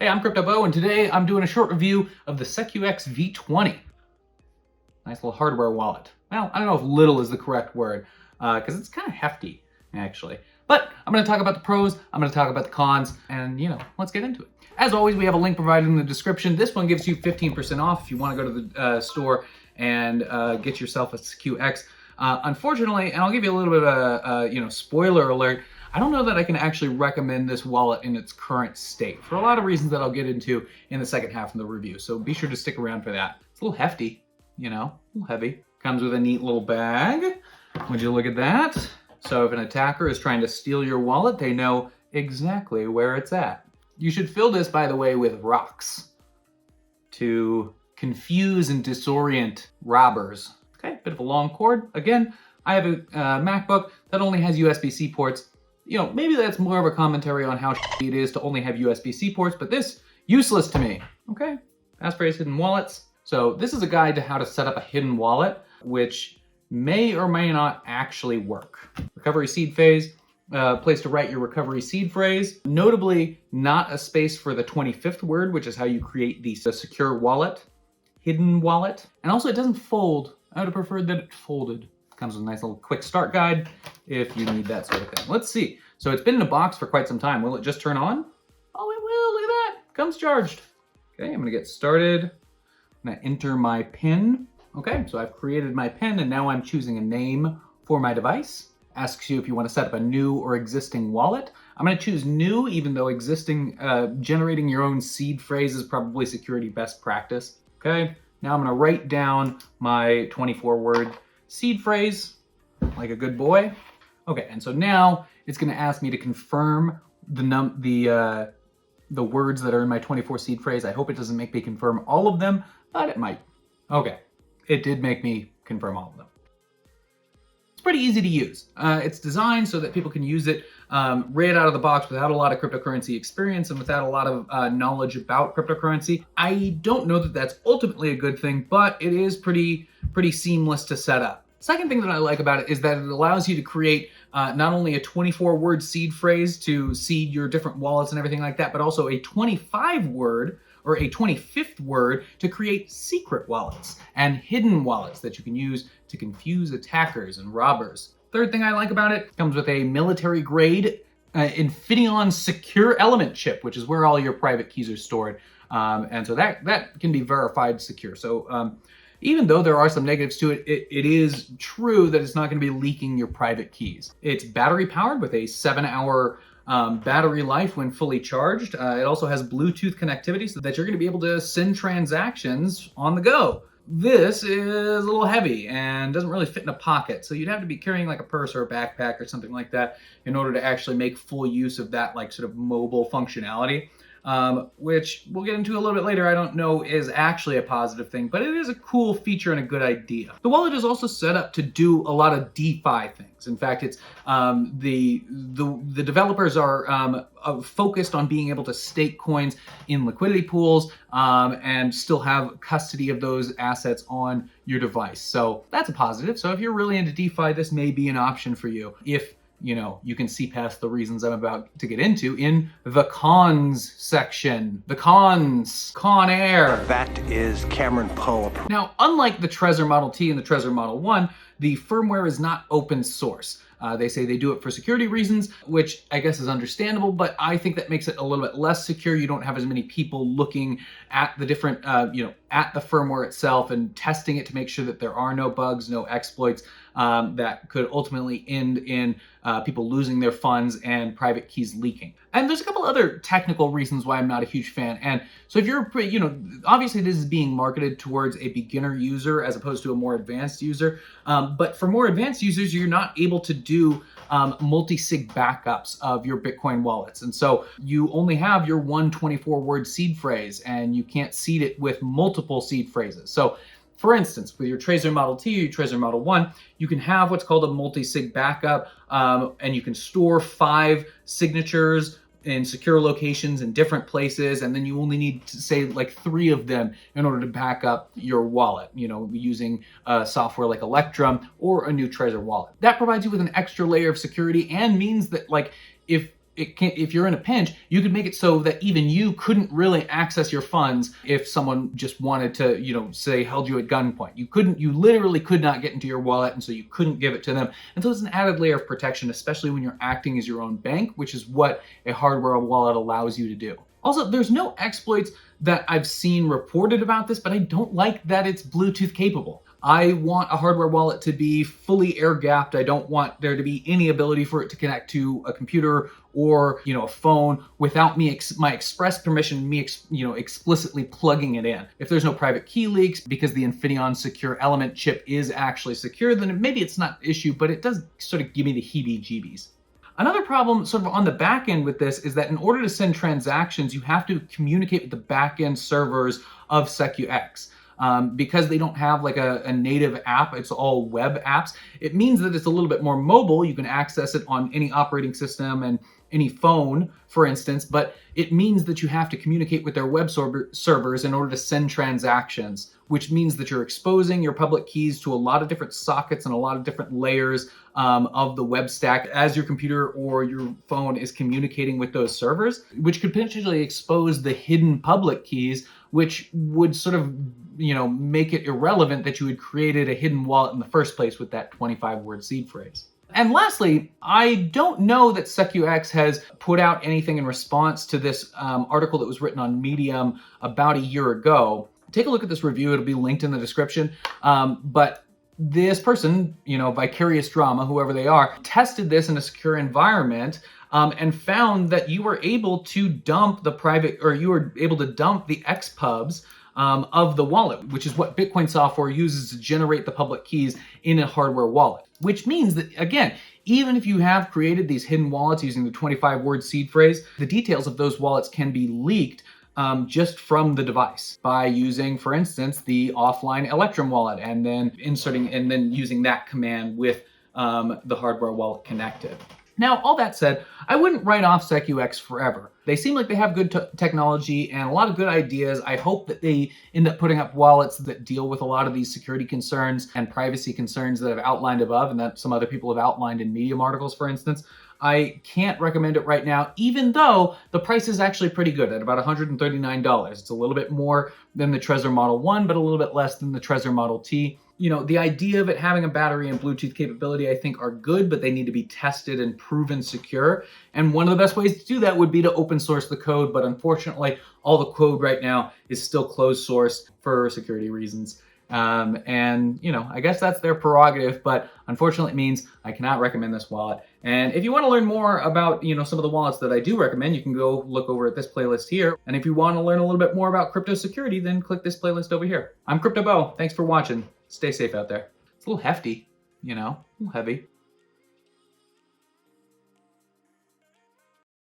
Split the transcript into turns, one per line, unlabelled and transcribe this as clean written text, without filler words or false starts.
Hey, I'm CryptoBo, and today I'm doing a short review of the SecuX V20. Nice little hardware wallet. Well, I don't know if little is the correct word, because it's kind of hefty, actually. But I'm going to talk about the pros, I'm going to talk about the cons, and, let's get into it. As always, we have a link provided in the description. This one gives you 15% off if you want to go to the store and get yourself a SecuX. Unfortunately, and I'll give you a little bit of a spoiler alert, I don't know that I can actually recommend this wallet in its current state for a lot of reasons that I'll get into in the second half of the review. So be sure to stick around for that. It's a little hefty, a little heavy. Comes with a neat little bag. Would you look at that? So if an attacker is trying to steal your wallet, they know exactly where it's at. You should fill this, by the way, with rocks to confuse and disorient robbers. Okay, bit of a long cord. Again, I have a MacBook that only has USB-C ports. Maybe that's more of a commentary on how shitty it is to only have USB-C ports, but this, useless to me. Okay, passphrase hidden wallets. So this is a guide to how to set up a hidden wallet, which may or may not actually work. Recovery seed phase, place to write your recovery seed phrase. Notably, not a space for the 25th word, which is how you create the secure wallet, hidden wallet. And also it doesn't fold. I would have preferred that it folded. Comes with a nice little quick start guide if you need that sort of thing. Let's see. So it's been in a box for quite some time. Will it just turn on? Oh, it will. Look at that. Comes charged. Okay, I'm going to get started. I'm going to enter my PIN. Okay, so I've created my PIN and now I'm choosing a name for my device. Asks you if you want to set up a new or existing wallet. I'm going to choose new, even though existing, generating your own seed phrase is probably security best practice. Okay, now I'm going to write down my 24-word seed phrase, like a good boy. Okay, and so now it's going to ask me to confirm the words that are in my 24 seed phrase. I hope it doesn't make me confirm all of them, but it might. Okay, it did make me confirm all of them. It's pretty easy to use. It's designed so that people can use it right out of the box without a lot of cryptocurrency experience and without a lot of knowledge about cryptocurrency. I don't know that that's ultimately a good thing, but it is pretty seamless to set up. Second thing that I like about it is that it allows you to create not only a 24-word seed phrase to seed your different wallets and everything like that, but also a 25-word or a 25th word to create secret wallets and hidden wallets that you can use to confuse attackers and robbers. Third thing I like about it, comes with a military-grade Infineon secure element chip, which is where all your private keys are stored. And so that can be verified secure. So even though there are some negatives to it, it is true that it's not going to be leaking your private keys. It's battery powered with a 7-hour battery life when fully charged. It also has Bluetooth connectivity so that you're going to be able to send transactions on the go. This is a little heavy and doesn't really fit in a pocket, so you'd have to be carrying like a purse or a backpack or something like that in order to actually make full use of that sort of mobile functionality. Which we'll get into a little bit later, I don't know is actually a positive thing, but it is a cool feature and a good idea. The wallet is also set up to do a lot of DeFi things. In fact, it's the developers are focused on being able to stake coins in liquidity pools and still have custody of those assets on your device. So that's a positive. So if you're really into DeFi, this may be an option for you if you can see past the reasons I'm about to get into in the cons section. The cons. Con Air.
That is Cameron Poe.
Now, unlike the Trezor Model T and the Trezor Model 1, the firmware is not open source. They say they do it for security reasons, which I guess is understandable, but I think that makes it a little bit less secure. You don't have as many people looking at the different, at the firmware itself and testing it to make sure that there are no bugs, no exploits that could ultimately end in people losing their funds and private keys leaking. And there's a couple other technical reasons why I'm not a huge fan. And so if you're, obviously this is being marketed towards a beginner user as opposed to a more advanced user. But for more advanced users, you're not able to do multi-sig backups of your Bitcoin wallets. And so you only have your one 24-word seed phrase and you can't seed it with multiple seed phrases. So for instance, with your Trezor Model T or your Trezor Model 1, you can have what's called a multi-sig backup, and you can store 5 signatures in secure locations in different places, and then you only need to say like 3 of them in order to back up your wallet, using software like Electrum or a new Trezor wallet. That provides you with an extra layer of security and means that if if you're in a pinch, you could make it so that even you couldn't really access your funds if someone just wanted to, say held you at gunpoint. You literally could not get into your wallet, and so you couldn't give it to them. And so it's an added layer of protection, especially when you're acting as your own bank, which is what a hardware wallet allows you to do. Also, there's no exploits that I've seen reported about this, but I don't like that it's Bluetooth capable. I want a hardware wallet to be fully air-gapped. I don't want there to be any ability for it to connect to a computer or, a phone without my express permission, explicitly plugging it in. If there's no private key leaks because the Infineon secure element chip is actually secure, then maybe it's not an issue, but it does sort of give me the heebie-jeebies. Another problem sort of on the back end with this is that in order to send transactions, you have to communicate with the back end servers of SecuX. Because they don't have like a native app, it's all web apps. It means that it's a little bit more mobile. You can access it on any operating system and any phone, for instance, but it means that you have to communicate with their web servers in order to send transactions, which means that you're exposing your public keys to a lot of different sockets and a lot of different layers of the web stack as your computer or your phone is communicating with those servers, which could potentially expose the hidden public keys, which would sort of make it irrelevant that you had created a hidden wallet in the first place with that 25-word seed phrase. And lastly, I don't know that SecuX has put out anything in response to this article that was written on Medium about a year ago. Take a look at this review. It'll be linked in the description. But this person, Vicarious Drama, whoever they are, tested this in a secure environment and found that you were able to dump the XPubs of the wallet, which is what Bitcoin software uses to generate the public keys in a hardware wallet. Which means that, again, even if you have created these hidden wallets using the 25-word seed phrase, the details of those wallets can be leaked just from the device by using, for instance, the offline Electrum wallet and then using that command with the hardware wallet connected. Now, all that said, I wouldn't write off SecuX forever. They seem like they have good technology and a lot of good ideas. I hope that they end up putting up wallets that deal with a lot of these security concerns and privacy concerns that I've outlined above and that some other people have outlined in Medium articles, for instance. I can't recommend it right now, even though the price is actually pretty good at about $139. It's a little bit more than the Trezor Model 1, but a little bit less than the Trezor Model T. The idea of it having a battery and Bluetooth capability, I think, are good, but they need to be tested and proven secure. And one of the best ways to do that would be to open source the code. But unfortunately, all the code right now is still closed source for security reasons. I guess that's their prerogative, but unfortunately it means I cannot recommend this wallet. And if you want to learn more about, some of the wallets that I do recommend, you can go look over at this playlist here. And if you want to learn a little bit more about crypto security, then click this playlist over here. I'm Crypto Bo. Thanks for watching. Stay safe out there. It's a little hefty, a little heavy.